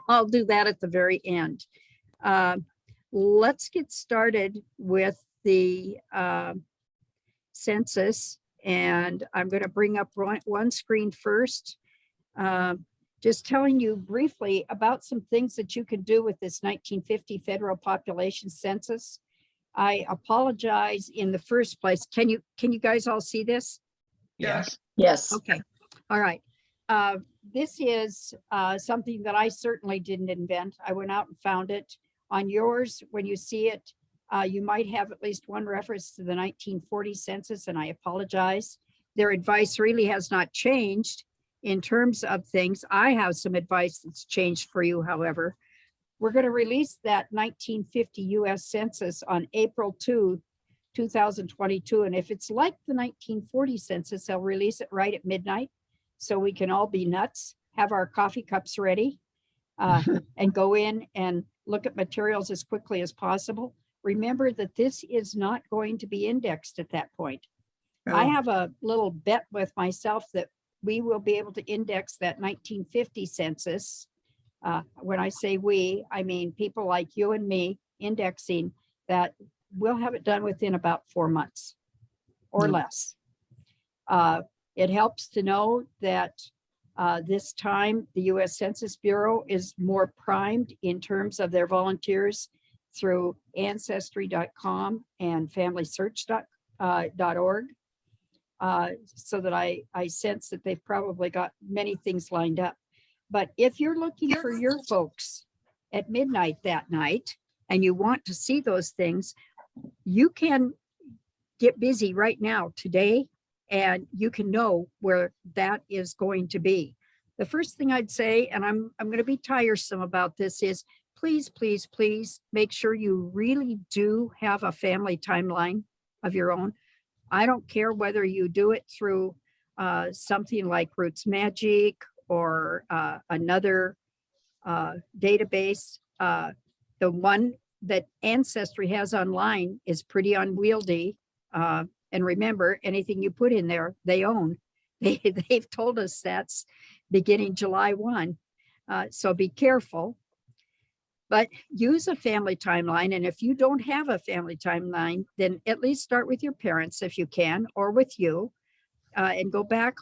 I'll do that at the very end. Let's get started with the census. And I'm going to bring up one screen first. Just telling you briefly about some things that you can do with this 1950 federal population census. I apologize in the first place. Can you guys all see this? Yes. Yes. Okay. All right. This is something that I certainly didn't invent. I went out and found it. On yours, when you see it, you might have at least one reference to the 1940 census, and I apologize. Their advice really has not changed in terms of things. I have some advice that's changed for you, however. We're going to release that 1950 U.S. Census on April 2, 2022. And if it's like the 1940 census, they'll release it right at midnight so we can all be nuts, have our coffee cups ready, and go in and look at materials as quickly as possible. Remember that this is not going to be indexed at that point. I have a little bet with myself that we will be able to index that 1950 census. When I say we, I mean people like you and me indexing that. We'll have it done within about 4 months or less. It helps to know that this time the U.S. Census Bureau is more primed in terms of their volunteers through ancestry.com and familysearch.org. So that I sense that they've probably got many things lined up. But if you're looking for your folks at midnight that night and you want to see those things, you can get busy right now today and you can know where that is going to be. The first thing I'd say, and I'm going to be tiresome about this, is please, please, please make sure you really do have a family timeline of your own. I don't care whether you do it through something like Roots Magic or another database. The one that Ancestry has online is pretty unwieldy. And remember, anything you put in there, they own. They've told us that's beginning July 1. So be careful. But use a family timeline. And if you don't have a family timeline, then at least start with your parents if you can, or with you, and go back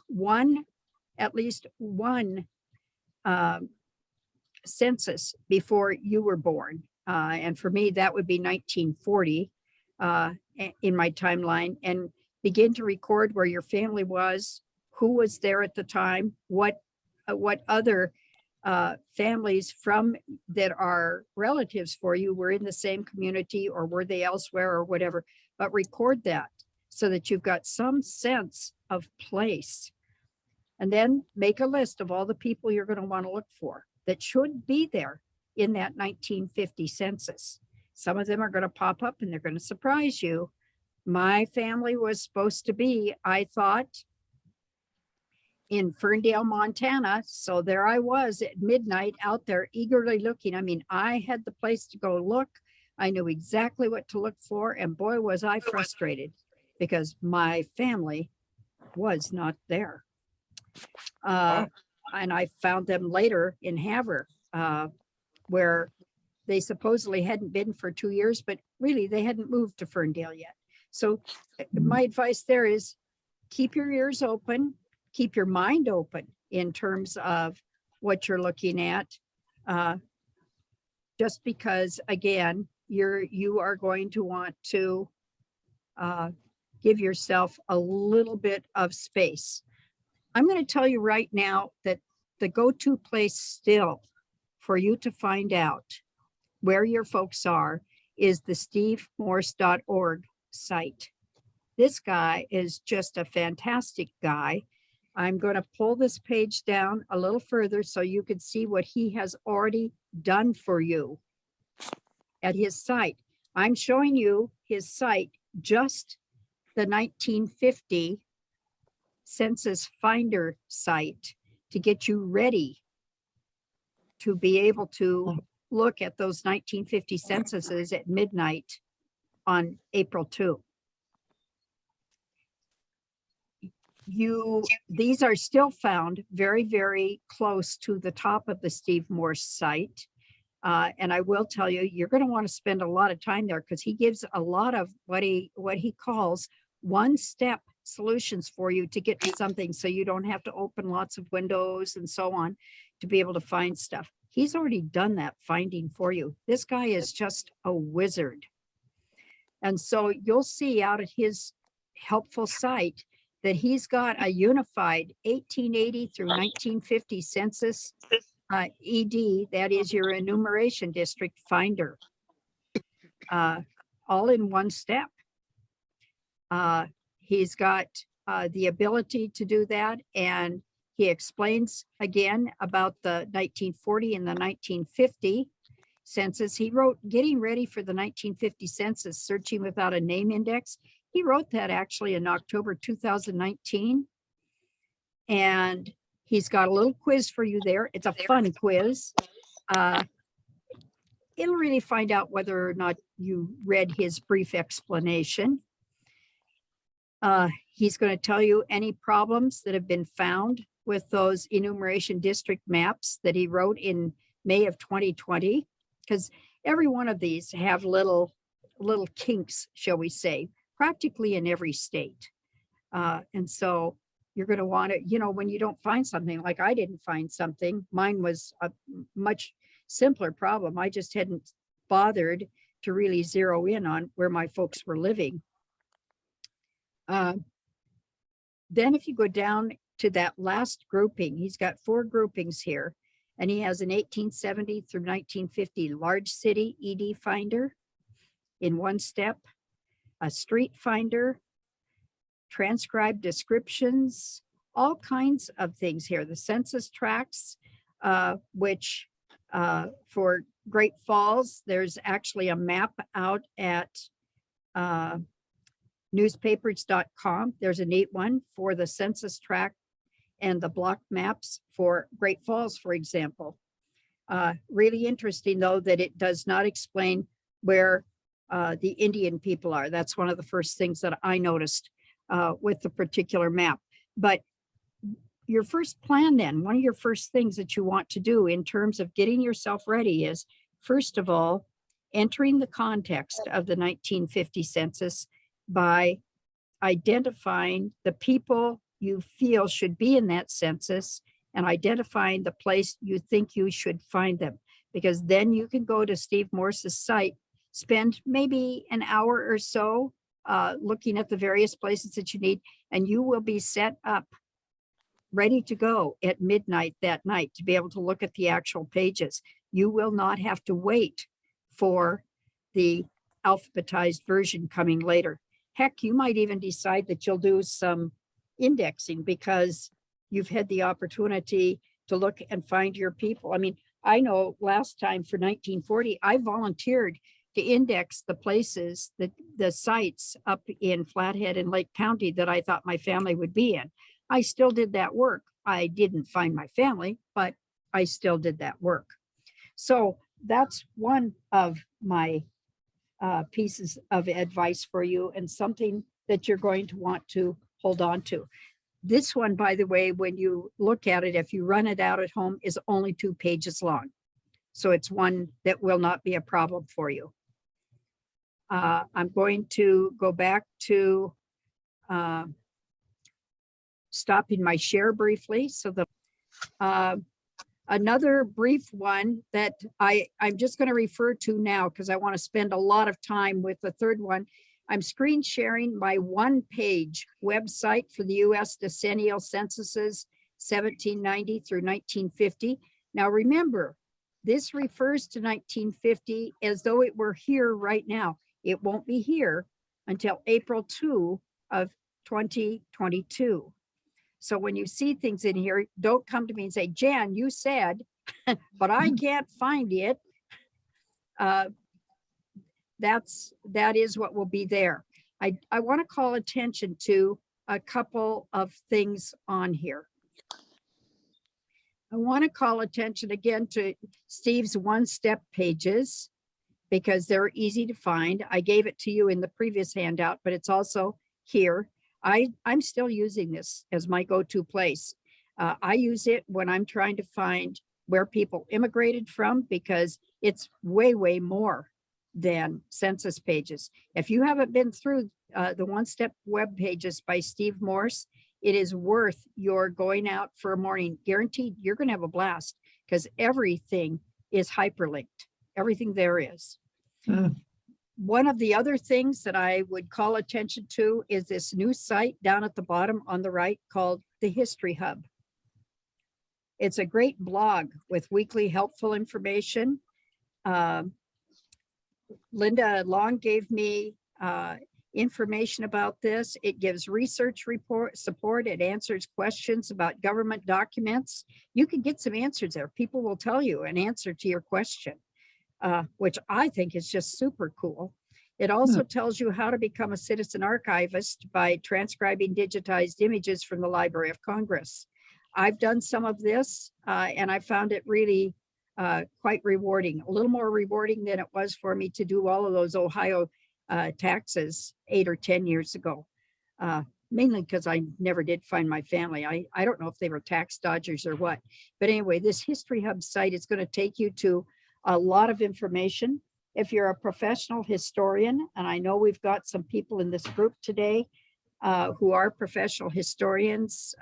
at least one census before you were born. And for me, that would be 1940 in my timeline, and begin to record where your family was, who was there at the time, what other families from that are relatives for you were in the same community, or were they elsewhere, or whatever. But record that so that you've got some sense of place. And then make a list of all the people you're going to want to look for that should be there in that 1950 census. Some of them are going to pop up and they're going to surprise you. My family was supposed to be, I thought, in Ferndale, Montana. So there I was at midnight out there eagerly looking. I mean, I had the place to go look. I knew exactly what to look for. And boy, was I frustrated because my family was not there. And I found them later in Havre, where they supposedly hadn't been for 2 years, but really they hadn't moved to Ferndale yet. So my advice there is keep your ears open, keep your mind open in terms of what you're looking at. Just because, again, you are going to want to give yourself a little bit of space. I'm going to tell you right now that the go-to place still for you to find out where your folks are is the stevemorse.org site. This guy is just a fantastic guy. I'm going to pull this page down a little further so you can see what he has already done for you at his site. I'm showing you his site, just the 1950 Census Finder site, to get you ready to be able to look at those 1950 censuses at midnight on April 2. these are still found very, very close to the top of the Steve Morse site. And I will tell you, you're going to want to spend a lot of time there because he gives a lot of what he calls one-step solutions for you to get to something, so you don't have to open lots of windows and so on to be able to find stuff. He's already done that finding for you. This guy is just a wizard. And so you'll see out at his helpful site that he's got a unified 1880 through 1950 census ED, that is your enumeration district finder, all in one step. He's got the ability to do that, and he explains again about the 1940 and the 1950 census. He wrote Getting Ready for the 1950 Census, Searching Without a Name Index. He wrote that actually in October 2019. And he's got a little quiz for you there. It's a fun quiz. It'll really find out whether or not you read his brief explanation. He's going to tell you any problems that have been found with those enumeration district maps that he wrote in May of 2020, because every one of these have little kinks, shall we say, practically in every state. And so you're going to want to, when you don't find something, like I didn't find something, mine was a much simpler problem. I just hadn't bothered to really zero in on where my folks were living. Then if you go down to that last grouping, he's got 4 groupings here, and he has an 1870 through 1950 large city ED finder in one step, a street finder, transcribed descriptions, all kinds of things here. The census tracts, which for Great Falls, there's actually a map out at newspapers.com. There's a neat one for the census tract and the block maps for Great Falls, for example. Really interesting, though, that it does not explain where the Indian people are. That's one of the first things that I noticed with the particular map. But your first plan then, one of your first things that you want to do in terms of getting yourself ready is, first of all, entering the context of the 1950 census by identifying the people you feel should be in that census and identifying the place you think you should find them. Because then you can go to Steve Morse's site, spend maybe an hour or so looking at the various places that you need, and you will be set up ready to go at midnight that night to be able to look at the actual pages. You will not have to wait for the alphabetized version coming later. Heck, you might even decide that you'll do some indexing because you've had the opportunity to look and find your people. I mean, I know last time for 1940, I volunteered to index the places, the sites up in Flathead and Lake County that I thought my family would be in. I still did that work. I didn't find my family, but I still did that work. So that's one of my pieces of advice for you, and something that you're going to want to hold on to. This one, by the way, when you look at it, if you run it out at home, is only 2 pages long. So it's one that will not be a problem for you. I'm going to go back to stopping my share briefly. So another brief one that I'm just going to refer to now because I want to spend a lot of time with the third one. I'm screen sharing my 1-page website for the U.S. decennial censuses 1790 through 1950. Now remember, this refers to 1950 as though it were here right now. It won't be here until April 2 of 2022. So when you see things in here, don't come to me and say, Jan, you said, but I can't find it. That is what will be there. I want to call attention to a couple of things on here. I want to call attention again to Steve's 1-step pages because they're easy to find. I gave it to you in the previous handout, but it's also here. I'm still using this as my go-to place. I use it when I'm trying to find where people immigrated from, because it's way, way more than census pages. If you haven't been through the One Step web pages by Steve Morse, it is worth your going out for a morning. Guaranteed, you're going to have a blast, because everything is hyperlinked. Everything there is. One of the other things that I would call attention to is this new site down at the bottom on the right called the History Hub. It's a great blog with weekly helpful information. Linda Long gave me information about this. It gives research report support. It answers questions about government documents. You can get some answers there. People will tell you an answer to your question, which I think is just super cool. It also tells you how to become a citizen archivist by transcribing digitized images from the Library of Congress. I've done some of this and I found it really quite rewarding, a little more rewarding than it was for me to do all of those Ohio taxes 8 or 10 years ago, mainly because I never did find my family. I don't know if they were tax dodgers or what, but anyway, this History Hub site is going to take you to a lot of information. If you're a professional historian, and I know we've got some people in this group today who are professional historians,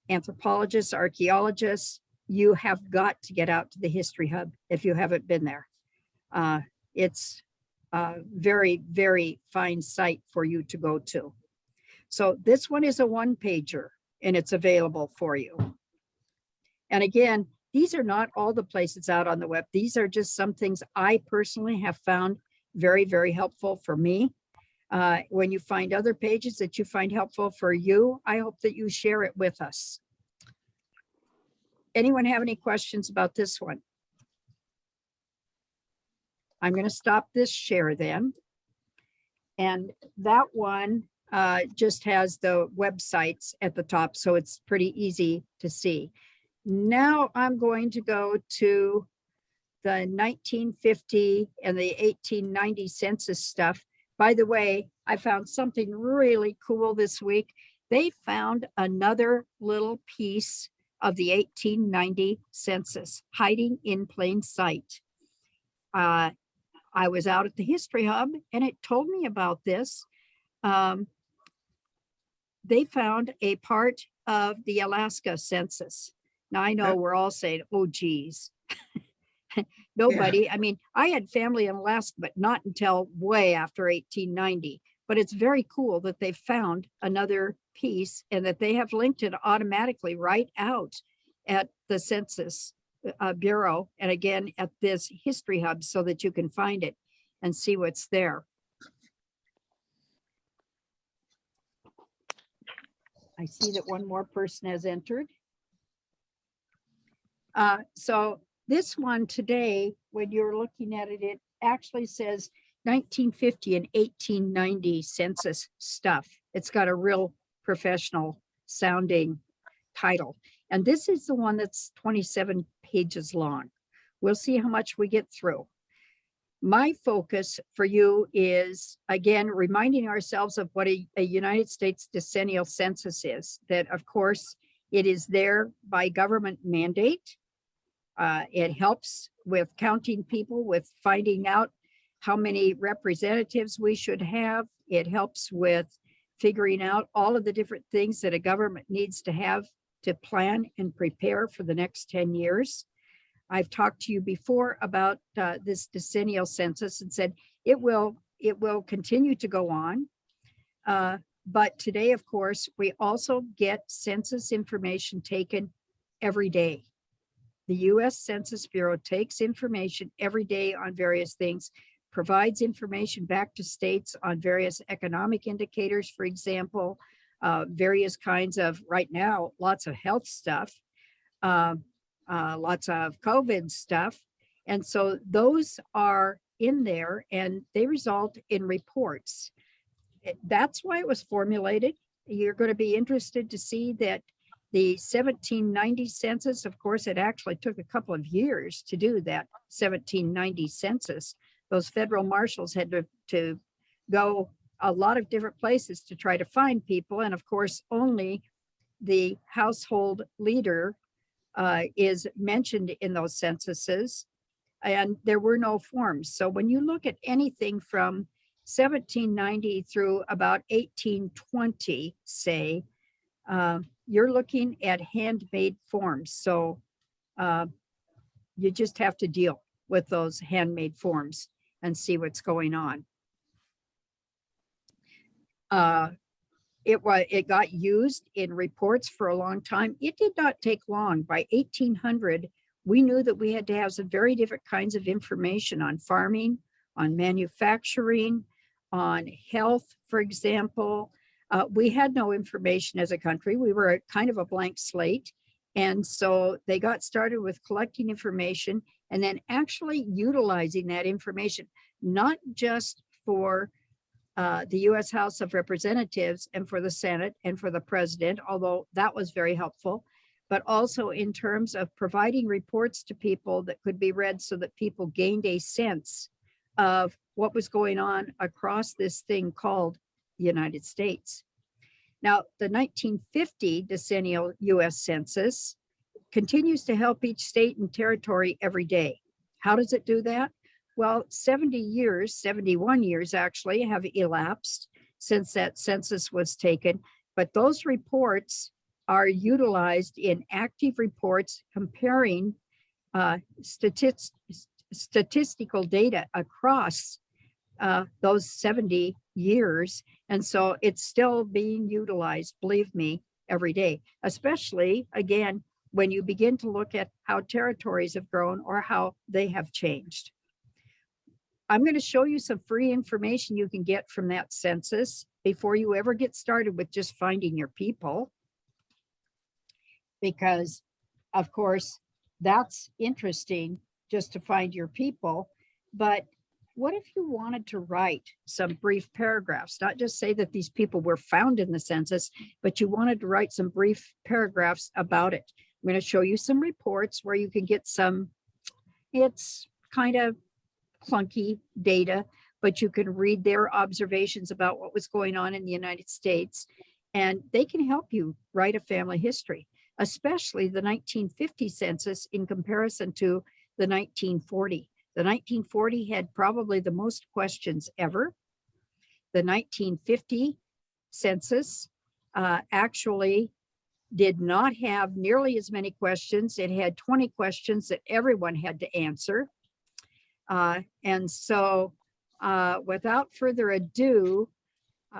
anthropologists, archaeologists, you have got to get out to the History Hub if you haven't been there. It's a very, very fine site for you to go to. So this one is a one-pager and it's available for you. And again, these are not all the places out on the web. These are just some things I personally have found very, very helpful for me. When you find other pages that you find helpful for you, I hope that you share it with us. Anyone have any questions about this one? I'm going to stop this share then. And that one just has the websites at the top, so it's pretty easy to see. Now I'm going to go to the 1950 and the 1890 census stuff. By the way, I found something really cool this week. They found another little piece of the 1890 census hiding in plain sight. I was out at the History Hub and it told me about this. They found a part of the Alaska census. Now I know we're all saying, oh, geez. Nobody, I mean, I had family in Alaska, but not until way after 1890. But it's very cool that they found another piece and that they have linked it automatically right out at the Census Bureau. And again, at this History Hub so that you can find it and see what's there. I see that one more person has entered. So this one today, when you're looking at it, it actually says 1950 and 1890 census stuff. It's got a real professional sounding title. And this is the one that's 27 pages long. We'll see how much we get through. My focus for you is, again, reminding ourselves of what a United States decennial census is, that of course it is there by government mandate. It helps with counting people, with finding out how many representatives we should have. It helps with figuring out all of the different things that a government needs to have to plan and prepare for the next 10 years. I've talked to you before about this decennial census and said it will continue to go on. But today, of course, we also get census information taken every day. The U.S. Census Bureau takes information every day on various things, provides information back to states on various economic indicators, for example, various kinds of, right now, lots of health stuff, lots of COVID stuff. And so those are in there and they result in reports. That's why it was formulated. You're going to be interested to see that the 1790 census, of course, it actually took a couple of years to do that 1790 census. Those federal marshals had to go a lot of different places to try to find people. And of course, only the household leader is mentioned in those censuses, and there were no forms. So when you look at anything from 1790 through about 1820, say, you're looking at handmade forms. So you just have to deal with those handmade forms and see what's going on. It got used in reports for a long time. It did not take long. By 1800, we knew that we had to have some very different kinds of information on farming, on manufacturing, on health, for example. We had no information as a country. We were kind of a blank slate. And so they got started with collecting information and then actually utilizing that information, not just for the US House of Representatives and for the Senate and for the president, although that was very helpful, but also in terms of providing reports to people that could be read so that people gained a sense of what was going on across this thing called the United States. Now, the 1950 decennial US Census continues to help each state and territory every day. How does it do that? Well, 71 years actually have elapsed since that census was taken, but those reports are utilized in active reports comparing statistical data across those 70 years. And so it's still being utilized, believe me, every day, especially, again, when you begin to look at how territories have grown or how they have changed. I'm going to show you some free information you can get from that census before you ever get started with just finding your people. Because, of course, that's interesting just to find your people. But what if you wanted to write some brief paragraphs, not just say that these people were found in the census, but you wanted to write some brief paragraphs about it? I'm going to show you some reports where you can get some, it's kind of clunky data, but you can read their observations about what was going on in the United States, and they can help you write a family history, especially the 1950 census in comparison to the 1940. The 1940 had probably the most questions ever. The 1950 census actually did not have nearly as many questions. It had 20 questions that everyone had to answer. And so without further ado,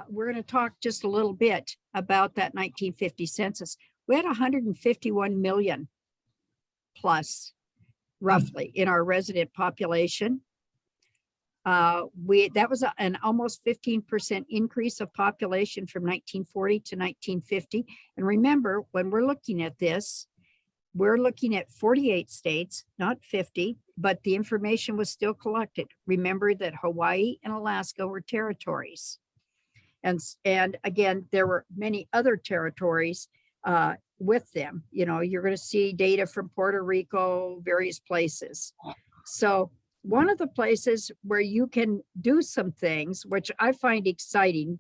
we're going to talk just a little bit about that 1950 census. We had 151 million plus, roughly, in our resident population. That was an almost 15% increase of population from 1940 to 1950. And remember, when we're looking at this, we're looking at 48 states, not 50, but the information was still collected. Remember that Hawaii and Alaska were territories. And again, there were many other territories with them. You know, you're going to see data from Puerto Rico, various places. So one of the places where you can do some things, which I find exciting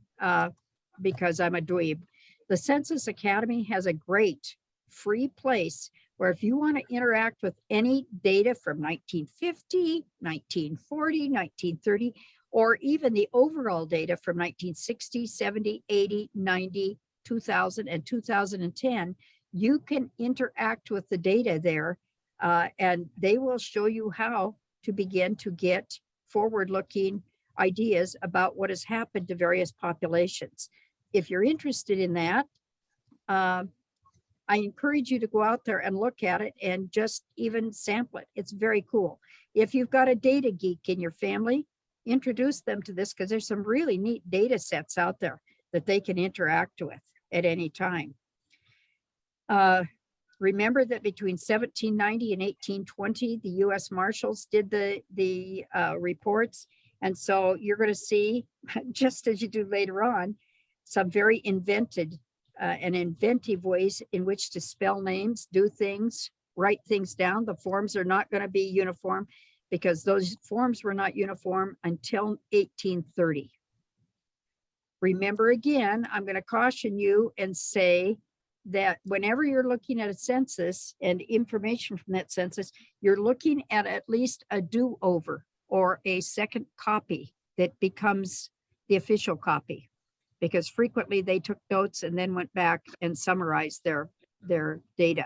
because I'm a dweeb, the Census Academy has a great free place where if you want to interact with any data from 1950, 1940, 1930, or even the overall data from 1960, 70, 80, 90, 2000, and 2010, you can interact with the data there, and they will show you how to begin to get forward-looking ideas about what has happened to various populations. If you're interested in that, I encourage you to go out there and look at it and just even sample it. It's very cool. If you've got a data geek in your family, introduce them to this because there's some really neat data sets out there that they can interact with at any time. Remember that between 1790 and 1820, the U.S. Marshals did the reports. And so you're going to see, just as you do later on, some very inventive ways in which to spell names, do things, write things down. The forms are not going to be uniform because those forms were not uniform until 1830. Remember, again, I'm going to caution you and say that whenever you're looking at a census and information from that census, you're looking at least a do-over or a second copy that becomes the official copy, because frequently they took notes and then went back and summarized their data.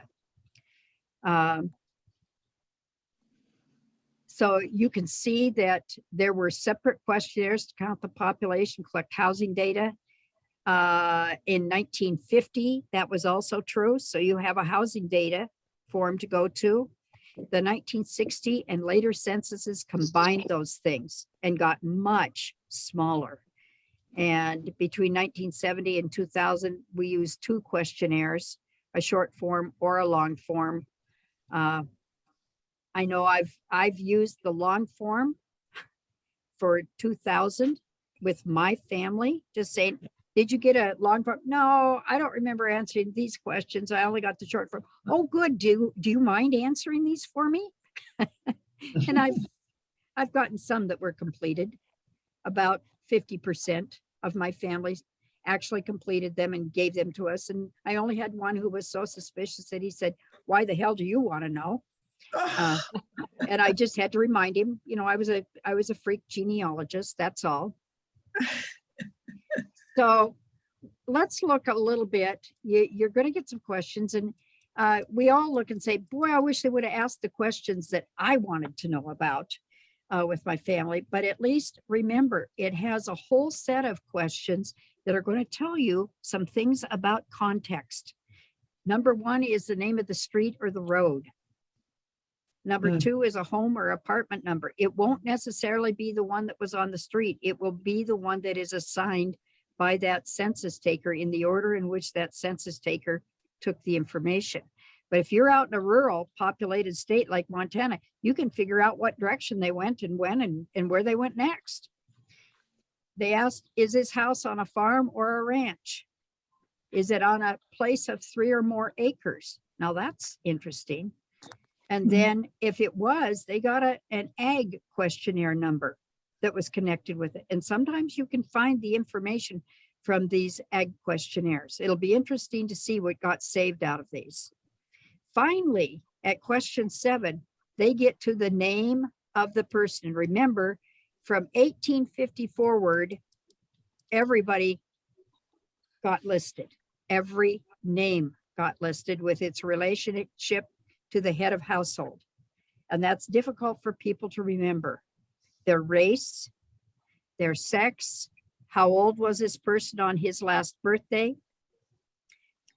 So you can see that there were separate questionnaires to count the population, collect housing data. In 1950, that was also true. So you have a housing data form to go to. The 1960 and later censuses combined those things and got much smaller. And between 1970 and 2000, we used 2 questionnaires, a short form or a long form. I know I've used the long form for 2000 with my family, just saying, did you get a long form? No, I don't remember answering these questions. I only got the short form. Oh, good. Do you mind answering these for me? And I've gotten some that were completed. About 50% of my family actually completed them and gave them to us. And I only had one who was so suspicious that he said, "Why the hell do you want to know?" And I just had to remind him, I was a freak genealogist, that's all. So let's look a little bit. You're going to get some questions, and we all look and say, boy, I wish they would have asked the questions that I wanted to know about with my family. But at least remember, it has a whole set of questions that are going to tell you some things about context. Number 1 is the name of the street or the road. Number 2 is a home or apartment number. It won't necessarily be the one that was on the street. It will be the one that is assigned by that census taker in the order in which that census taker took the information. But if you're out in a rural populated state like Montana, you can figure out what direction they went and when and where they went next. They asked, is this house on a farm or a ranch? Is it on a place of 3 or more acres? Now that's interesting. And then if it was, they got an ag questionnaire number that was connected with it. And sometimes you can find the information from these ag questionnaires. It'll be interesting to see what got saved out of these. Finally, at question 7, they get to the name of the person. Remember, from 1850 forward, everybody got listed. Every name got listed with its relationship to the head of household. And that's difficult for people to remember. Their race, their sex, how old was this person on his last birthday?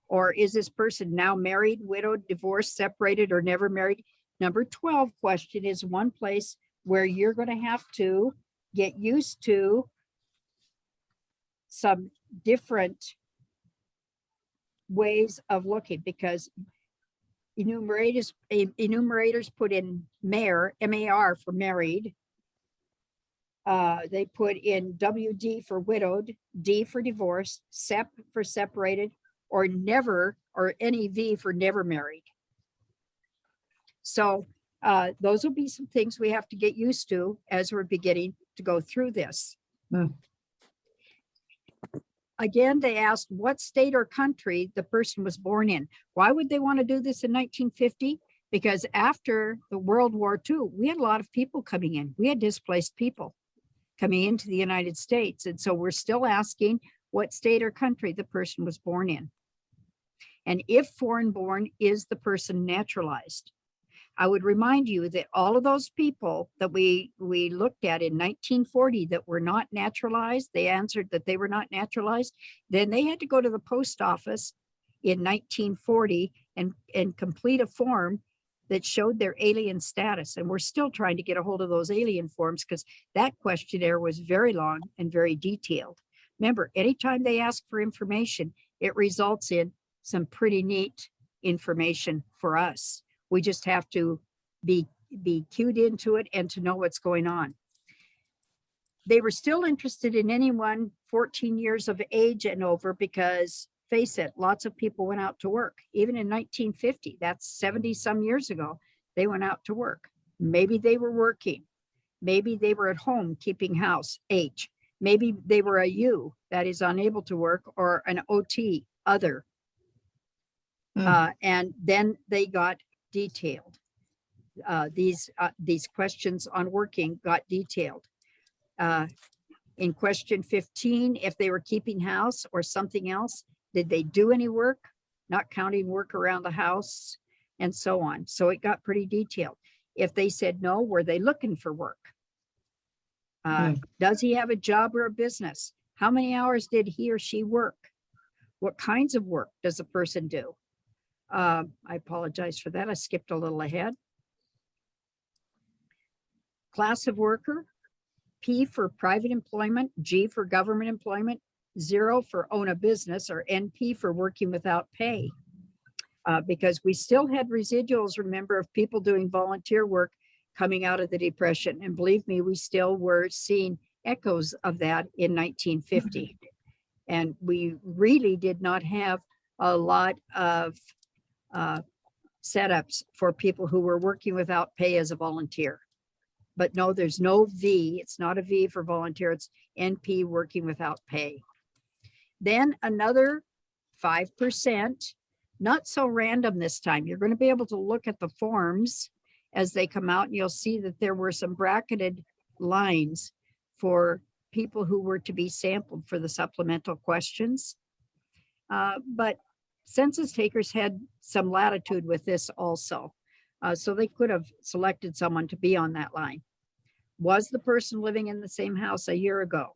Or is this person now married, widowed, divorced, separated, or never married? Number 12 question is one place where you're going to have to get used to some different ways of looking, because enumerators put in mayor, M-A-R, for married. They put in WD for widowed, D for divorced, SEP for separated, or never, or NEV for never married. So those will be some things we have to get used to as we're beginning to go through this. Again, they asked what state or country the person was born in. Why would they want to do this in 1950? Because after the World War II, we had a lot of people coming in. We had displaced people coming into the United States. And so we're still asking what state or country the person was born in. And if foreign born, is the person naturalized? I would remind you that all of those people that we looked at in 1940 that were not naturalized, they answered that they were not naturalized. Then they had to go to the post office in 1940 and complete a form that showed their alien status. And we're still trying to get a hold of those alien forms because that questionnaire was very long and very detailed. Remember, anytime they ask for information, it results in some pretty neat information for us. We just have to be cued into it and to know what's going on. They were still interested in anyone 14 years of age and over because, face it, lots of people went out to work. Even in 1950, that's 70 some years ago, they went out to work. Maybe they were working. Maybe they were at home keeping house, H. Maybe they were a U, that is unable to work, or an OT, other. And then they got detailed. These questions on working got detailed. In question 15, if they were keeping house or something else, did they do any work, not counting work around the house, and so on. So it got pretty detailed. If they said no, were they looking for work? Does he have a job or a business? How many hours did he or she work? What kinds of work does a person do? I apologize for that. I skipped a little ahead. Class of worker, P for private employment, G for government employment, 0 for own a business, or NP for working without pay. Because we still had residuals, remember, of people doing volunteer work coming out of the Depression. And believe me, we still were seeing echoes of that in 1950. And we really did not have a lot of setups for people who were working without pay as a volunteer. But no, there's no V. It's not a V for volunteer. It's NP, working without pay. Then another 5%, not so random this time. You're going to be able to look at the forms as they come out, and you'll see that there were some bracketed lines for people who were to be sampled for the supplemental questions. But census takers had some latitude with this also. So they could have selected someone to be on that line. Was the person living in the same house a year ago?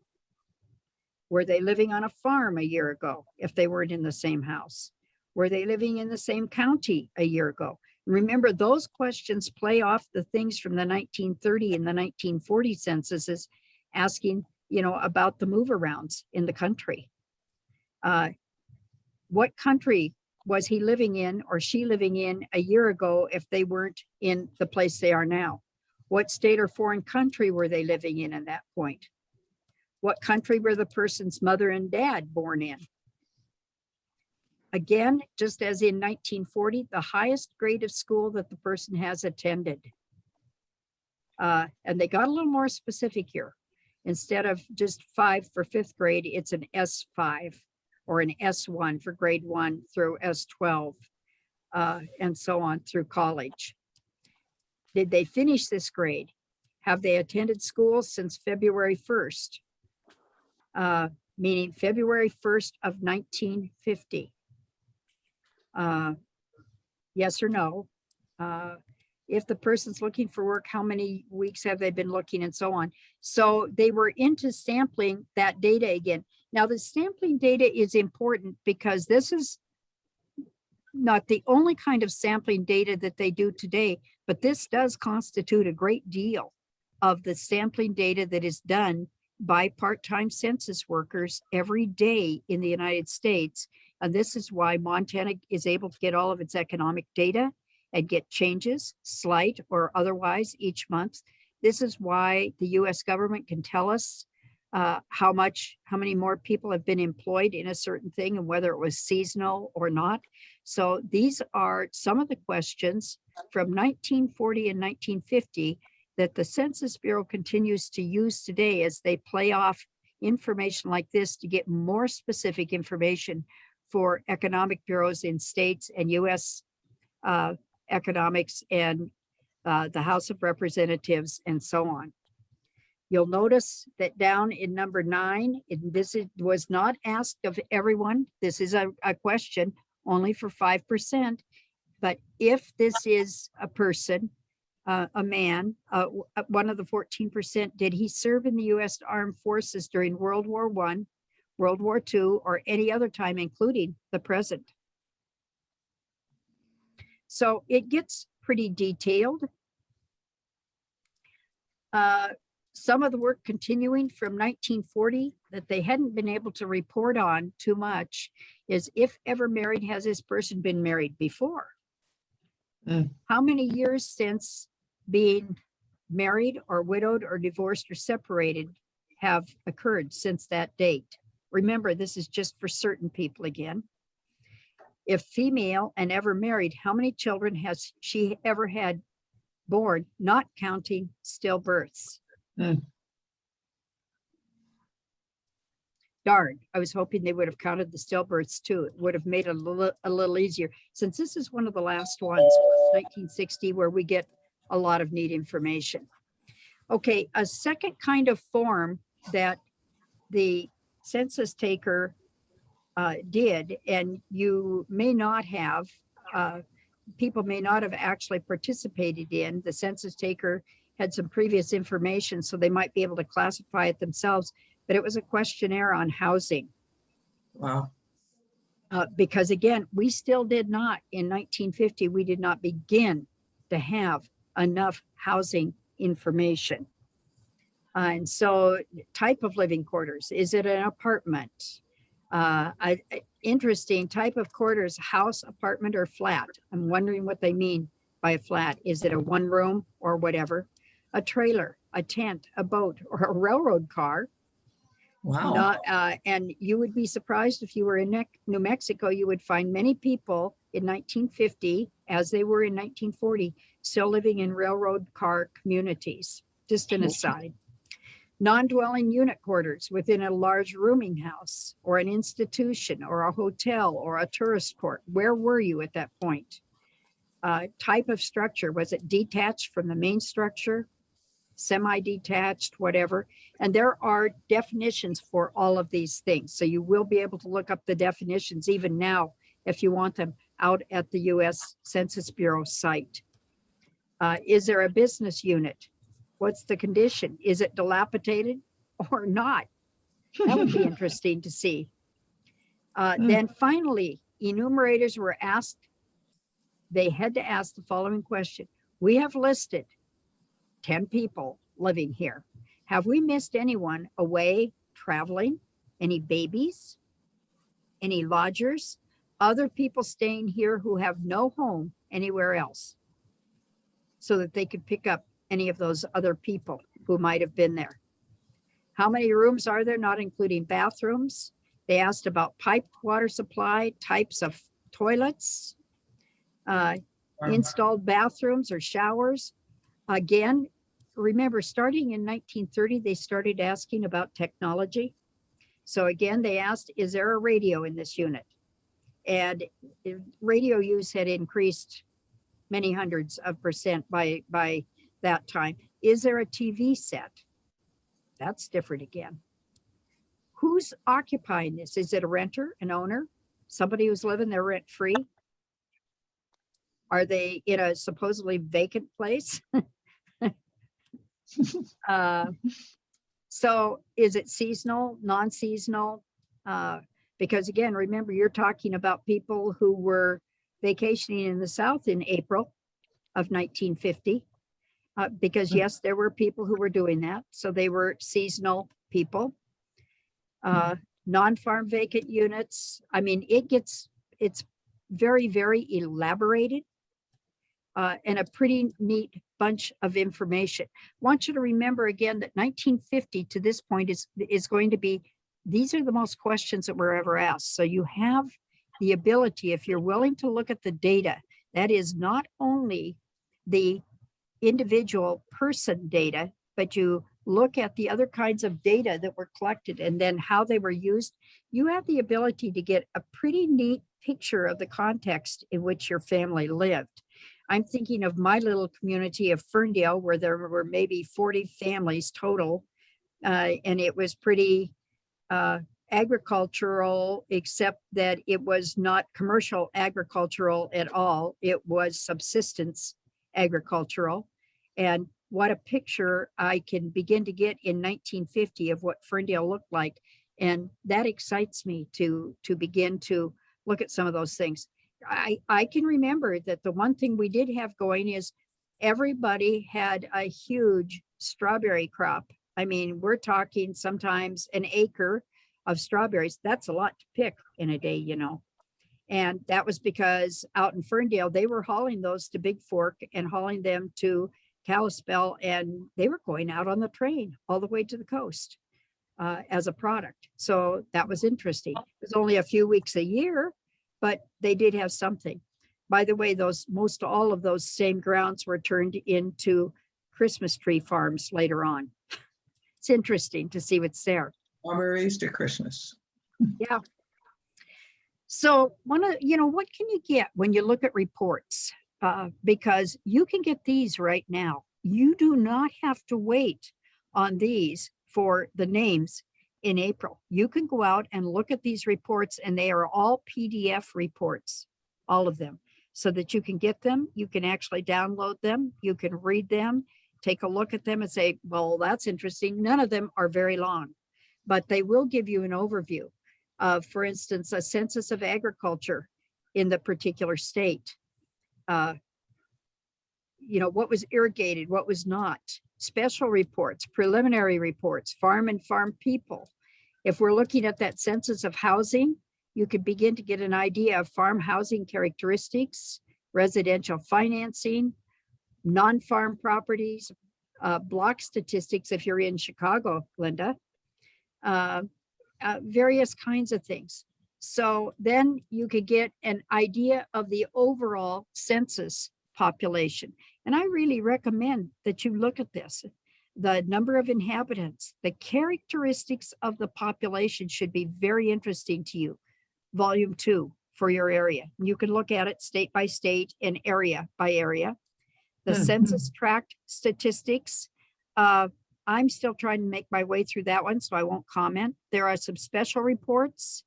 Were they living on a farm a year ago if they weren't in the same house? Were they living in the same county a year ago? Remember, those questions play off the things from the 1930 and the 1940 censuses, asking, about the move arounds in the country. What country was he living in or she living in a year ago if they weren't in the place they are now? What state or foreign country were they living in at that point? What country were the person's mother and dad born in? Again, just as in 1940, the highest grade of school that the person has attended. And they got a little more specific here. Instead of just 5 for 5th grade, it's an S5 or an S1 for grade 1 through S12, and so on through college. Did they finish this grade? Have they attended school since February 1st? Meaning February 1st of 1950. Yes or no? If the person's looking for work, how many weeks have they been looking, and so on. So they were into sampling that data again. Now the sampling data is important because this is not the only kind of sampling data that they do today, but this does constitute a great deal of the sampling data that is done by part-time census workers every day in the United States. And this is why Montana is able to get all of its economic data and get changes, slight or otherwise, each month. This is why the US government can tell us how many more people have been employed in a certain thing and whether it was seasonal or not. So these are some of the questions from 1940 and 1950 that the Census Bureau continues to use today as they play off information like this to get more specific information for economic bureaus in states and US economics and the House of Representatives and so on. You'll notice that down in number 9, was not asked of everyone. This is a question only for 5%. But if this is a person, a man, one of the 14%, did he serve in the U.S. Armed Forces during World War I, World War II, or any other time, including the present? So it gets pretty detailed. Some of the work continuing from 1940 that they hadn't been able to report on too much is, if ever married, has this person been married before? How many years since being married or widowed or divorced or separated have occurred since that date? Remember, this is just for certain people again. If female and ever married, how many children has she ever had born, not counting stillbirths? Darn, I was hoping they would have counted the stillbirths too. It would have made it a little easier, since this is one of the last ones, 1960, where we get a lot of neat information. Okay, a second kind of form that the census taker did, and you may not have, people may not have actually participated in. The census taker had some previous information, so they might be able to classify it themselves, but it was a questionnaire on housing. Wow. Because again, we still did not, in 1950, we did not begin to have enough housing information. And so type of living quarters, is it an apartment? Interesting type of quarters, house, apartment, or flat. I'm wondering what they mean by a flat. Is it a one room or whatever? A trailer, a tent, a boat, or a railroad car? Wow. And you would be surprised if you were in New Mexico, you would find many people in 1950, as they were in 1940, still living in railroad car communities. Just an aside. Non-dwelling unit quarters within a large rooming house or an institution or a hotel or a tourist court. Where were you at that point? Type of structure, was it detached from the main structure? Semi-detached, whatever. And there are definitions for all of these things. So you will be able to look up the definitions even now if you want them out at the US Census Bureau site. Is there a business unit? What's the condition? Is it dilapidated or not? That would be interesting to see. Then finally, enumerators were asked, they had to ask the following question. We have listed 10 people living here. Have we missed anyone away traveling? Any babies? Any lodgers? Other people staying here who have no home anywhere else, so that they could pick up any of those other people who might have been there. How many rooms are there, not including bathrooms? They asked about piped water supply, types of toilets, installed bathrooms or showers. Again, remember, starting in 1930, they started asking about technology. So again, they asked, is there a radio in this unit? And radio use had increased many hundreds of percent by that time. Is there a TV set? That's different again. Who's occupying this? Is it a renter, an owner, somebody who's living there rent free? Are they in a supposedly vacant place? So is it seasonal, non-seasonal? Because again, remember, you're talking about people who were vacationing in the South in April of 1950. Because yes, there were people who were doing that. So they were seasonal people. Non-farm vacant units. I mean, it's very, very elaborated. And a pretty neat bunch of information. I want you to remember again that 1950 to this point is going to be, these are the most questions that were ever asked. So you have the ability, if you're willing to look at the data, that is not only the individual person data, but you look at the other kinds of data that were collected and then how they were used, you have the ability to get a pretty neat picture of the context in which your family lived. I'm thinking of my little community of Ferndale, where there were maybe 40 families total, and it was pretty agricultural, except that it was not commercial agricultural at all. It was subsistence agricultural. And what a picture I can begin to get in 1950 of what Ferndale looked like. And that excites me to begin to look at some of those things. I can remember that the one thing we did have going is everybody had a huge strawberry crop. I mean, we're talking sometimes an acre of strawberries. That's a lot to pick in a day, you know. And that was because out in Ferndale, they were hauling those to Big Fork and hauling them to Kalispell, and they were going out on the train all the way to the coast as a product. So that was interesting. It was only a few weeks a year, but they did have something. By the way, most all of those same grounds were turned into Christmas tree farms later on. It's interesting to see what's there. Strawberries to Christmas. Yeah. So what can you get when you look at reports? Because you can get these right now. You do not have to wait on these for the names in April. You can go out and look at these reports, and they are all PDF reports, all of them, so that you can get them. You can actually download them. You can read them, take a look at them and say, well, that's interesting. None of them are very long, but they will give you an overview of, for instance, a census of agriculture in the particular state. What was irrigated, what was not, special reports, preliminary reports, farm and farm people. If we're looking at that census of housing, you could begin to get an idea of farm housing characteristics, residential financing, non-farm properties, block statistics if you're in Chicago, Linda, various kinds of things. So then you could get an idea of the overall census population. And I really recommend that you look at this. The number of inhabitants, the characteristics of the population should be very interesting to you. Volume 2 for your area. You can look at it state by state and area by area. The census tract statistics, I'm still trying to make my way through that one, so I won't comment. There are some special reports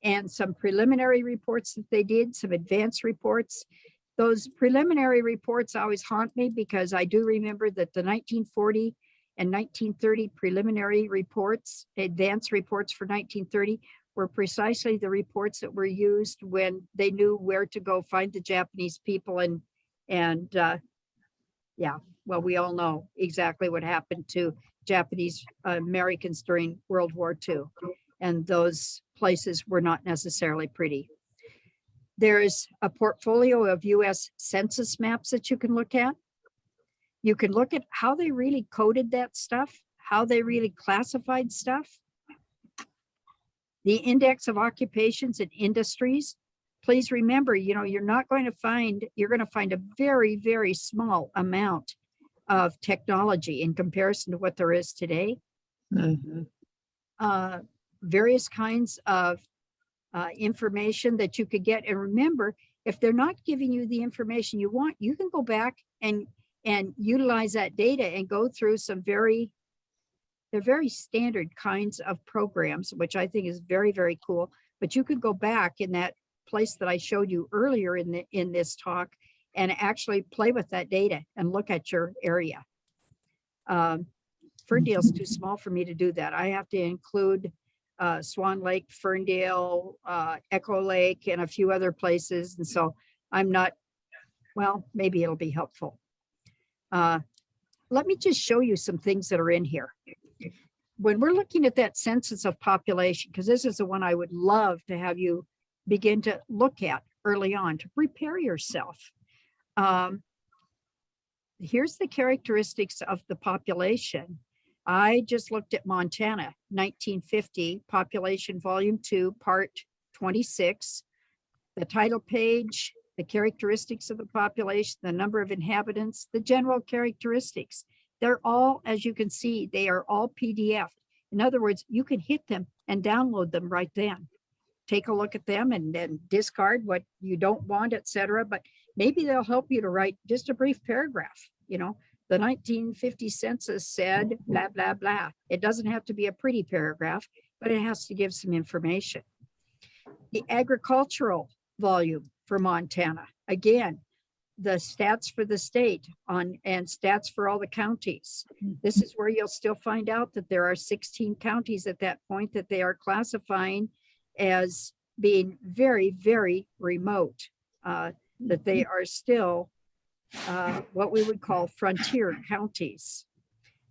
and some preliminary reports that they did, some advanced reports. Those preliminary reports always haunt me because I do remember that the 1940 and 1930 preliminary reports, advanced reports for 1930, were precisely the reports that were used when they knew where to go find the Japanese people. Yeah, well, we all know exactly what happened to Japanese Americans during World War II. And those places were not necessarily pretty. There's a portfolio of US census maps that you can look at. You can look at how they really coded that stuff, how they really classified stuff. The index of occupations and industries. Please remember, you're going to find a very, very small amount of technology in comparison to what there is today. Various kinds of information that you could get. And remember, if they're not giving you the information you want, you can go back and utilize that data and go through they're very standard kinds of programs, which I think is very, very cool. But you could go back in that place that I showed you earlier in this talk and actually play with that data and look at your area. Ferndale's too small for me to do that. I have to include Swan Lake, Ferndale, Echo Lake, and a few other places. And so I'm not, well, maybe it'll be helpful. Let me just show you some things that are in here. When we're looking at that census of population, because this is the one I would love to have you begin to look at early on to prepare yourself. Here's the characteristics of the population. I just looked at Montana, 1950, population volume 2, part 26, the title page, the characteristics of the population, the number of inhabitants, the general characteristics. They're all, as you can see, they are all PDF. In other words, you can hit them and download them right then. Take a look at them and then discard what you don't want, etc. But maybe they'll help you to write just a brief paragraph. The 1950 census said blah, blah, blah. It doesn't have to be a pretty paragraph, but it has to give some information. The agricultural volume for Montana, again, the stats for the state and stats for all the counties. This is where you'll still find out that there are 16 counties at that point that they are classifying as being very, very remote, that they are still what we would call frontier counties.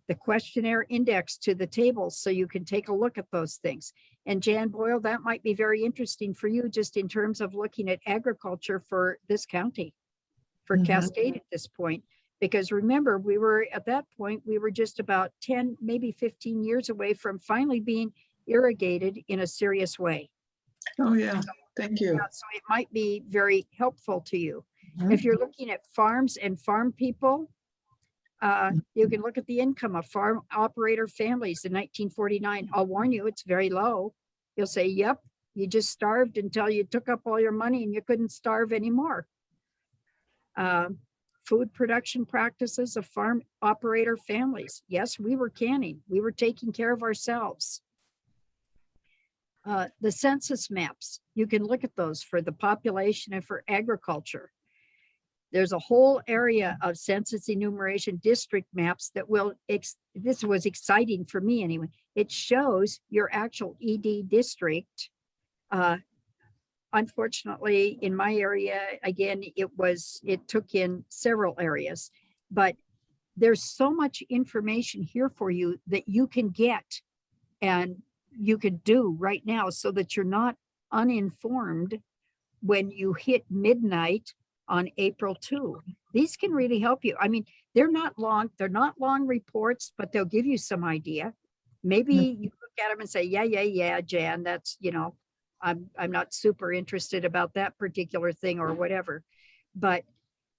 The questionnaire index to the tables, so you can take a look at those things. And Jan Boyle, that might be very interesting for you just in terms of looking at agriculture for this county, for Cascade at this point. Because remember, we were at that point, we were just about 10, maybe 15 years away from finally being irrigated in a serious way. Oh, yeah. Thank you. So it might be very helpful to you. If you're looking at farms and farm people, You can look at the income of farm operator families in 1949. I'll warn you, it's very low. You'll say, yep, you just starved until you took up all your money and you couldn't starve anymore. Food production practices of farm operator families. Yes, we were canning. We were taking care of ourselves. The census maps, you can look at those for the population and for agriculture. There's a whole area of census enumeration district maps that will, this was exciting for me anyway. It shows your actual ED district. Unfortunately, in my area, again, it took in several areas, but there's so much information here for you that you can get and you could do right now so that you're not uninformed when you hit midnight on April 2. These can really help you. I mean, they're not long reports, but they'll give you some idea. Maybe you look at them and say, yeah, Jan, that's, I'm not super interested about that particular thing or whatever, but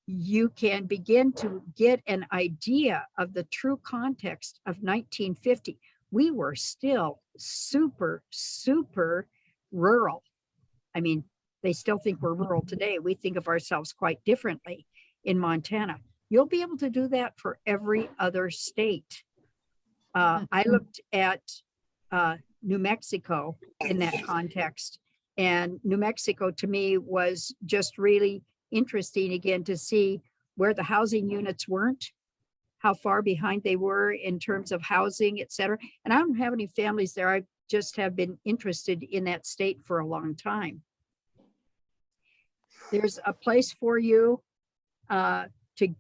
you can begin to get an idea of the true context of 1950. We were still super, super rural. I mean, they still think we're rural today. We think of ourselves quite differently in Montana. You'll be able to do that for every other state. I looked at New Mexico in that context, and New Mexico to me was just really interesting again to see where the housing units weren't, how far behind they were in terms of housing, et cetera. And I don't have any families there. I just have been interested in that state for a long time. There's a place for you to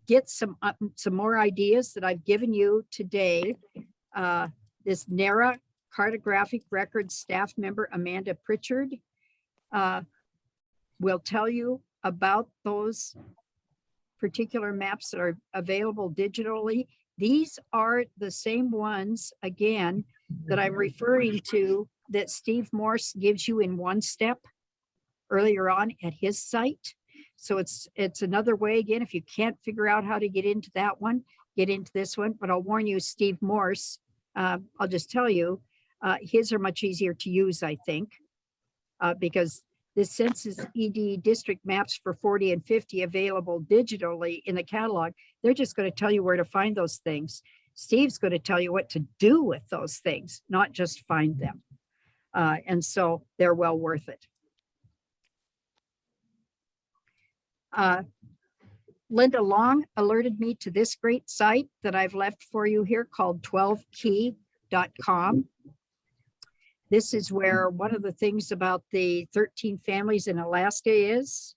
get some more ideas that I've given you today. This NARA Cartographic Records staff member, Amanda Pritchard, will tell you about those particular maps that are available digitally. These are the same ones, again, that I'm referring to that Steve Morse gives you in One Step earlier on at his site. So it's another way, again, if you can't figure out how to get into that one, get into this one. But I'll warn you, Steve Morse, I'll just tell you, his are much easier to use, I think, because the Census ED district maps for 40 and 50 available digitally in the catalog, they're just going to tell you where to find those things. Steve's going to tell you what to do with those things, not just find them. And so they're well worth it. Linda Long alerted me to this great site that I've left for you here called 12key.com. This is where one of the things about the 13 families in Alaska is,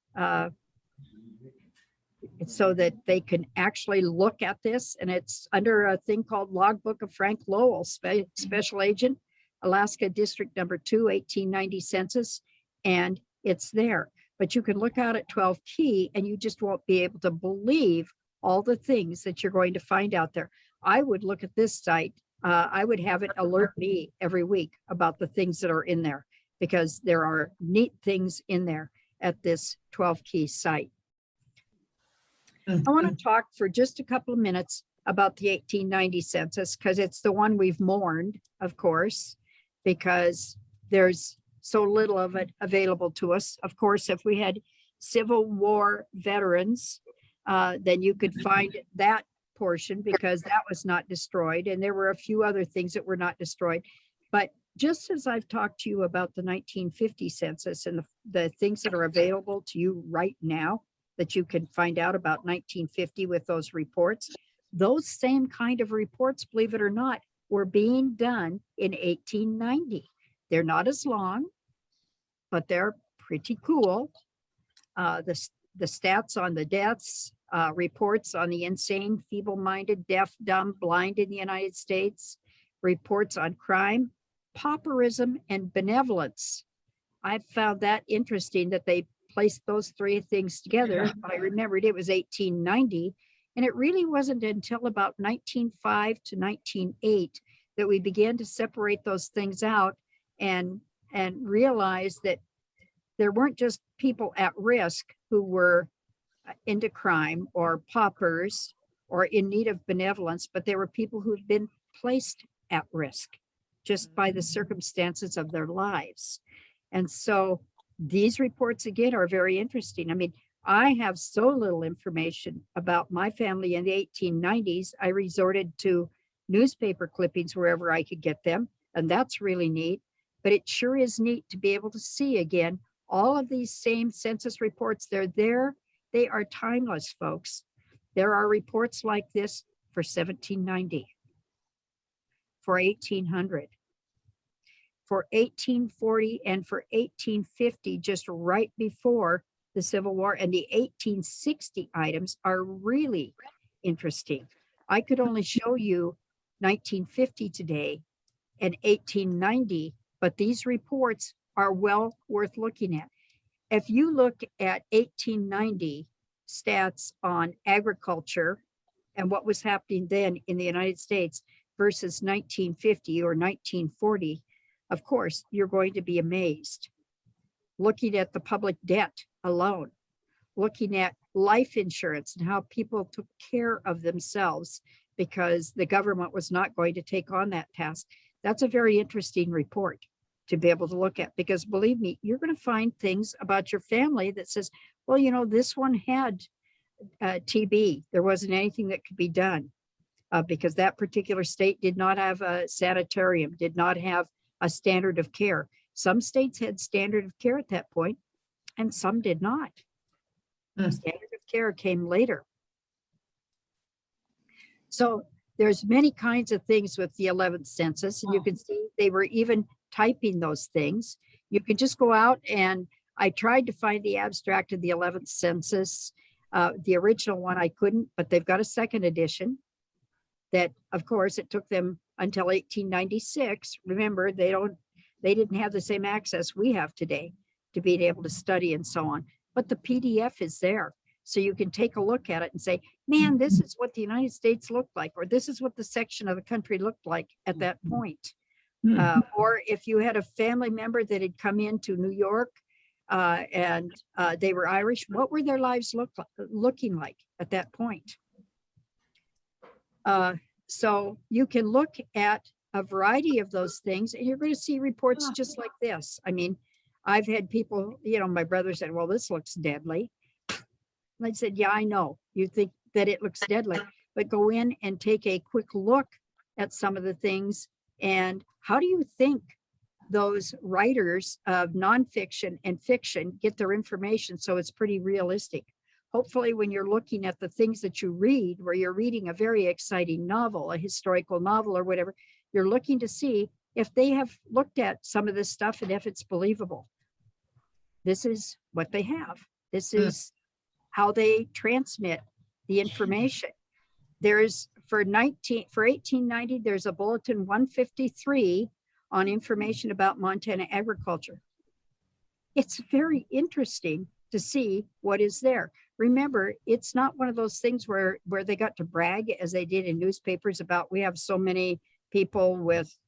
so that they can actually look at this. And it's under a thing called Logbook of Frank Lowell, Special Agent, Alaska District Number 2, 1890 Census, and it's there. But you can look out at 12 Key and you just won't be able to believe all the things that you're going to find out there. I would look at this site. I would have it alert me every week about the things that are in there, because there are neat things in there at this 12 Key site. I want to talk for just a couple of minutes about the 1890 census, because it's the one we've mourned, of course, because there's so little of it available to us. Of course, if we had Civil War veterans, then you could find that portion, because that was not destroyed. And there were a few other things that were not destroyed. But just as I've talked to you about the 1950 census and the things that are available to you right now that you can find out about 1950 with those reports, those same kind of reports, believe it or not, were being done in 1890. They're not as long, but they're pretty cool. The stats on the deaths, reports on the insane, feeble-minded, deaf, dumb, blind in the United States, reports on crime, pauperism, and benevolence. I found that interesting that they placed those three things together. I remembered it was 1890, and it really wasn't until about 1905 to 1908 that we began to separate those things out and realize that there weren't just people at risk who were into crime or paupers or in need of benevolence, but they were people who had been placed at risk just by the circumstances of their lives. And so these reports again are very interesting. I mean, I have so little information about my family in the 1890s. I resorted to newspaper clippings wherever I could get them, and that's really neat. But it sure is neat to be able to see again all of these same census reports. They're there. They are timeless, folks. There are reports like this for 1790, for 1800, for 1840, and for 1850, just right before the Civil War. And the 1860 items are really interesting. I could only show you 1950 today and 1890, but these reports are well worth looking at. If you look at 1890 stats on agriculture and what was happening then in the United States versus 1950 or 1940, of course, you're going to be amazed. Looking at the public debt alone, looking at life insurance and how people took care of themselves because the government was not going to take on that task. That's a very interesting report to be able to look at, because believe me, you're going to find things about your family that says, well, you know, this one had TB. There wasn't anything that could be done because that particular state did not have a sanitarium, did not have a standard of care. Some states had standard of care at that point, and some did not. Standard of care came later. So there's many kinds of things with the 11th census, and you can see they were even typing those things. You can just go out, and I tried to find the abstract of the 11th census. The original one I couldn't, but they've got a second edition that, of course, it took them until 1896. Remember, they didn't have the same access we have today to being able to study and so on. But the PDF is there. So you can take a look at it and say, man, this is what the United States looked like, or this is what the section of the country looked like at that point. Or if you had a family member that had come into New York and they were Irish, what were their lives looking like at that point? So you can look at a variety of those things, and you're going to see reports just like this. I mean, I've had people, you know, my brother said, well, this looks deadly. And I said, yeah, I know. You think that it looks deadly, but go in and take a quick look at some of the things. And how do you think those writers of nonfiction and fiction get their information so it's pretty realistic? Hopefully, when you're looking at the things that you read, where you're reading a very exciting novel, a historical novel or whatever, you're looking to see if they have looked at some of this stuff and if it's believable. This is what they have. This is how they transmit the information. There's for 1890, there's a bulletin 153 on information about Montana agriculture. It's very interesting to see what is there. Remember, it's not one of those things where they got to brag as they did in newspapers about we have so many people with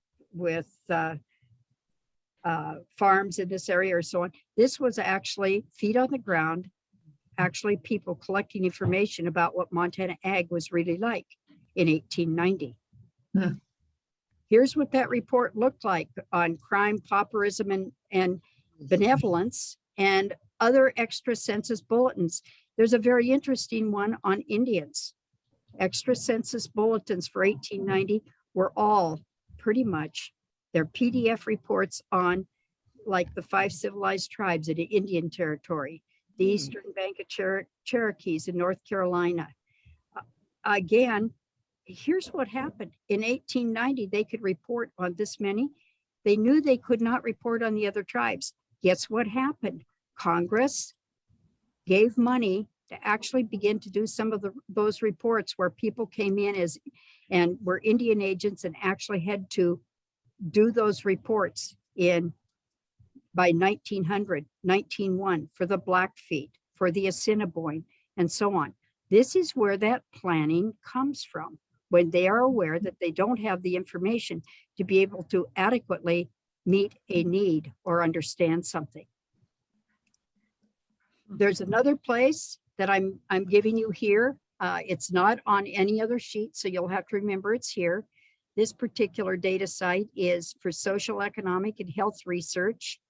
farms in this area or so on. This was actually feet on the ground, actually people collecting information about what Montana ag was really like in 1890. Here's what that report looked like on crime, pauperism, and benevolence, and other extra census bulletins. There's a very interesting one on Indians. Extra census bulletins for 1890 were all pretty much their PDF reports on like the 5 civilized tribes in the Indian Territory, the Eastern Bank of Cherokees in North Carolina. Again, here's what happened. In 1890, they could report on this many. They knew they could not report on the other tribes. Guess what happened? Congress gave money to actually begin to do some of those reports where people came in and were Indian agents and actually had to do those reports by 1900, 1901 for the Blackfeet, for the Assiniboine, and so on. This is where that planning comes from, when they are aware that they don't have the information to be able to adequately meet a need or understand something. There's another place that I'm giving you here It's not on any other sheet, so you'll have to remember it's here. This particular data site is for social, economic, and health research.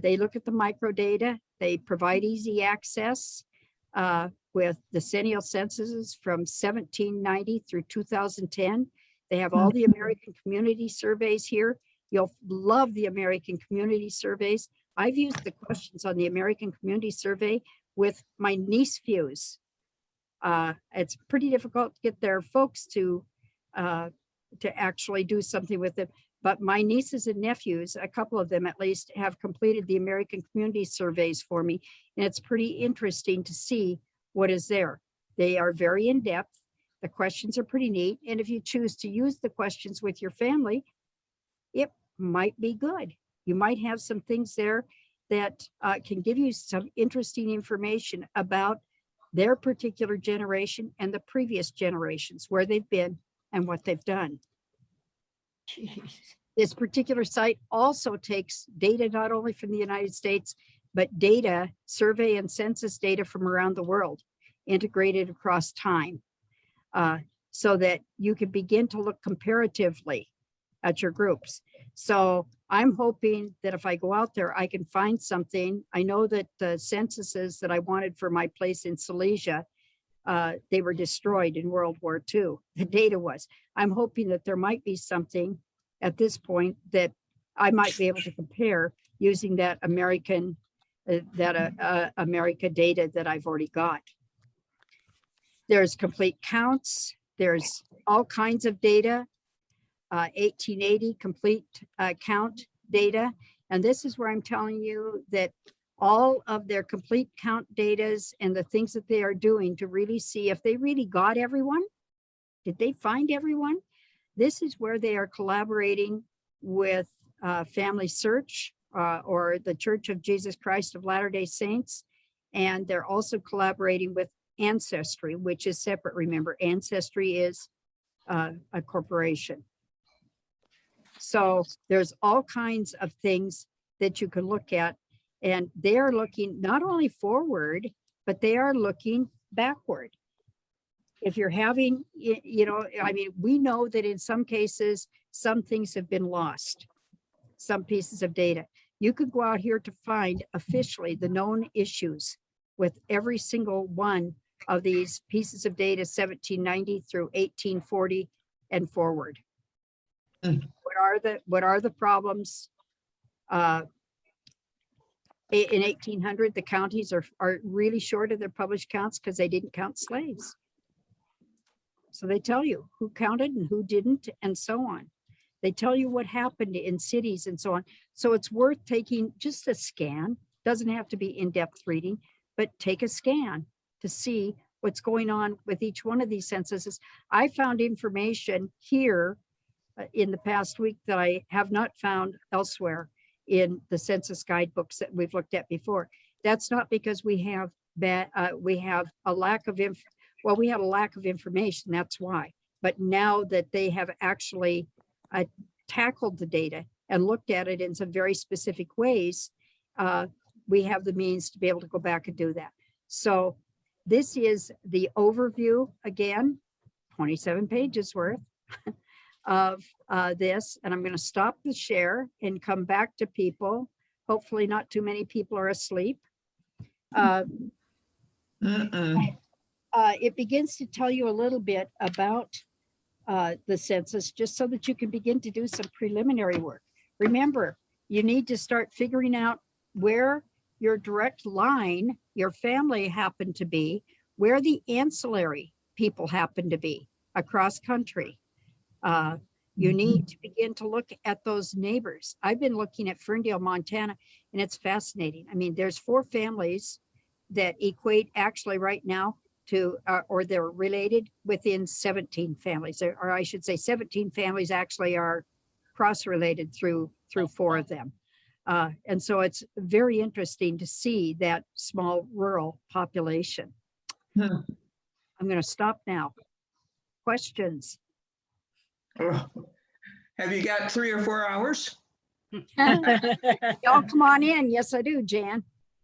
They look at the microdata. They provide easy access with decennial censuses from 1790 through 2010. They have all the American Community Surveys here. You'll love the American Community Surveys. I've used the questions on the American Community Survey with my nephews. It's pretty difficult to get their folks to actually do something with it. But my nieces and nephews, a couple of them at least, have completed the American Community Surveys for me. And it's pretty interesting to see what is there. They are very in-depth. The questions are pretty neat. And if you choose to use the questions with your family, it might be good. You might have some things there that can give you some interesting information about their particular generation and the previous generations, where they've been and what they've done. Jeez. This particular site also takes data not only from the United States, but data, survey and census data from around the world, integrated across time, so that you can begin to look comparatively at your groups. So I'm hoping that if I go out there, I can find something. I know that the censuses that I wanted for my place in Silesia, they were destroyed in World War II. The data was. I'm hoping that there might be something at this point that I might be able to compare using that America data that I've already got. There's complete counts. There's all kinds of data. 1880 complete count data. And this is where I'm telling you that all of their complete count datas and the things that they are doing to really see if they really got everyone. Did they find everyone? This is where they are collaborating with Family Search or the Church of Jesus Christ of Latter-day Saints. And they're also collaborating with Ancestry, which is separate. Remember, Ancestry is a corporation. So there's all kinds of things that you can look at, and they are looking not only forward, but they are looking backward. If you're having, I mean, we know that in some cases, some things have been lost, some pieces of data. You could go out here to find officially the known issues with every single one of these pieces of data, 1790 through 1840 and forward. What are the problems? In 1800, the counties are really short of their published counts because they didn't count slaves. So they tell you who counted and who didn't, and so on. They tell you what happened in cities and so on. So it's worth taking just a scan. Doesn't have to be in-depth reading, but take a scan to see what's going on with each one of these censuses. I found information here in the past week that I have not found elsewhere in the census guidebooks that we've looked at before. That's not because we have a lack of we had a lack of information, that's why. But now that they have actually tackled the data and looked at it in some very specific ways, we have the means to be able to go back and do that. So this is the overview, again, 27 pages worth of this, and I'm going to stop the share and come back to people. Hopefully not too many people are asleep. It begins to tell you a little bit about the census, just so that you can begin to do some preliminary work. Remember, you need to start figuring out where your direct line, your family happened to be, where the ancillary people happen to be across country. You need to begin to look at those neighbors. I've been looking at Ferndale, Montana, and it's fascinating. I mean, there's 4 families that equate actually right now to, or they're related within 17 families, or I should say 17 families actually are cross-related through 4 of them. And so it's very interesting to see that small rural population. I'm going to stop now. Questions? Oh, have you got 3 or 4 hours? Y'all come on in. Yes, I do, Jan.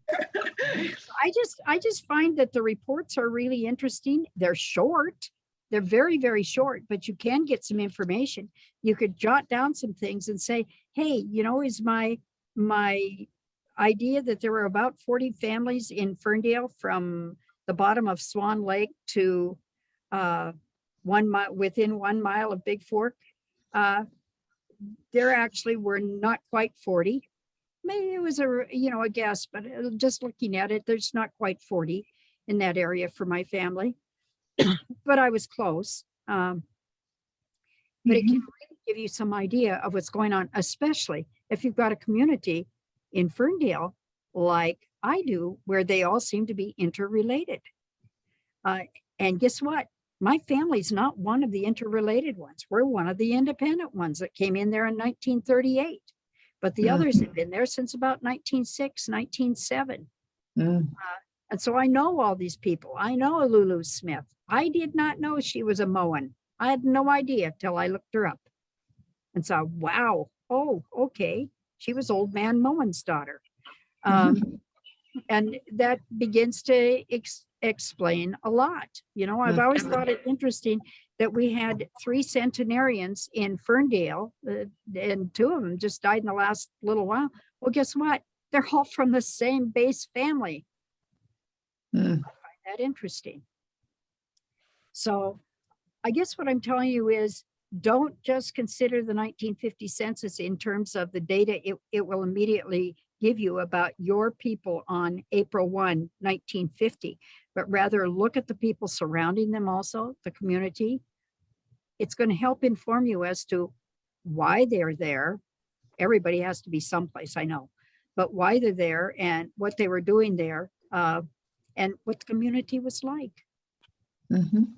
I just find that the reports are really interesting. They're short. They're very, very short, but you can get some information. You could jot down some things and say, hey, is my idea that there were about 40 families in Ferndale from the bottom of Swan Lake to 1 mile, within 1 mile of Big Fork. There actually were not quite 40. Maybe it was a guess, but just looking at it, there's not quite 40 in that area for my family, but I was close. But it can really give you some idea of what's going on, especially if you've got a community in Ferndale, like I do, where they all seem to be interrelated. And guess what? My family's not one of the interrelated ones. We're one of the independent ones that came in there in 1938. But the others have been there since about 1906, 1907. Mm. And so I know all these people. I know Lulu Smith. I did not know she was a Moen. I had no idea till I looked her up and saw, wow, oh, okay. She was old man Moen's daughter. And that begins to explain a lot. I've always thought it interesting that we had 3 centenarians in Ferndale, and 2 of them just died in the last little while. Well, guess what? They're all from the same base family. I find that interesting. So I guess what I'm telling you is, don't just consider the 1950 census in terms of the data it will immediately give you about your people on April 1, 1950, but rather look at the people surrounding them also, the community. It's going to help inform you as to why they're there. Everybody has to be someplace, I know, but why they're there and what they were doing there, and what the community was like. Mhm.